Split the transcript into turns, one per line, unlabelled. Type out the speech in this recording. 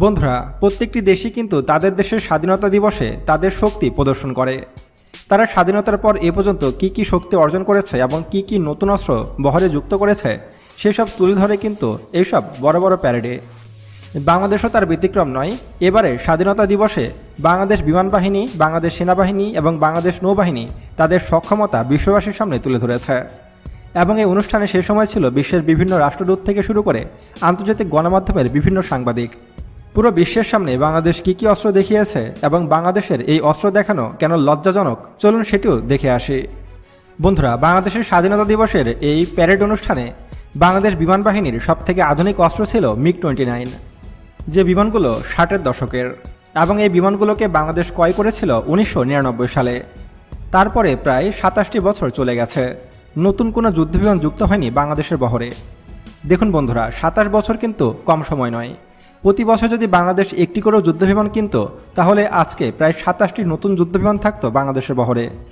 বন্ধুরা, প্রত্যেকটি দেশই কিন্তু তাদের দেশের স্বাধীনতা দিবসে তাদের শক্তি প্রদর্শন করে। তারা স্বাধীনতার পর এ পর্যন্ত কী কী শক্তি অর্জন করেছে এবং কী কী নতুন অস্ত্র বহরে যুক্ত করেছে সেসব তুলে ধরে কিন্তু এইসব বড় বড় প্যারেডে। বাংলাদেশও তার ব্যতিক্রম নয়। এবারে স্বাধীনতা দিবসে বাংলাদেশ বিমান বাহিনী, বাংলাদেশ সেনাবাহিনী এবং বাংলাদেশ নৌবাহিনী তাদের সক্ষমতা বিশ্ববাসীর সামনে তুলে ধরেছে। এবং এই অনুষ্ঠানে সে সময় ছিল বিশ্বের বিভিন্ন রাষ্ট্রদূত থেকে শুরু করে আন্তর্জাতিক গণমাধ্যমের বিভিন্ন সাংবাদিক। পুরো বিশ্বের সামনে বাংলাদেশ কী কী অস্ত্র দেখিয়েছে এবং বাংলাদেশের এই অস্ত্র দেখানো কেন লজ্জাজনক, চলুন সেটিও দেখে আসি। বন্ধুরা, বাংলাদেশের স্বাধীনতা দিবসের এই প্যারেড অনুষ্ঠানে বাংলাদেশ বিমান বাহিনীর সবথেকে আধুনিক অস্ত্র ছিল MiG-29, যে বিমানগুলো 60-এর দশকের, এবং এই বিমানগুলোকে বাংলাদেশ ক্রয় করেছিল 1999 সালে। তারপরে প্রায় 27টি বছর চলে গেছে, নতুন কোনো যুদ্ধবিমান যুক্ত হয়নি বাংলাদেশের বহরে। দেখুন বন্ধুরা, 27 বছর কিন্তু কম সময় নয়। প্রতি বছর যদি বাংলাদেশ একটি করেও যুদ্ধবিমান কিনত, তাহলে আজকে প্রায় 27টি নতুন যুদ্ধবিমান থাকতো বাংলাদেশের বহরে।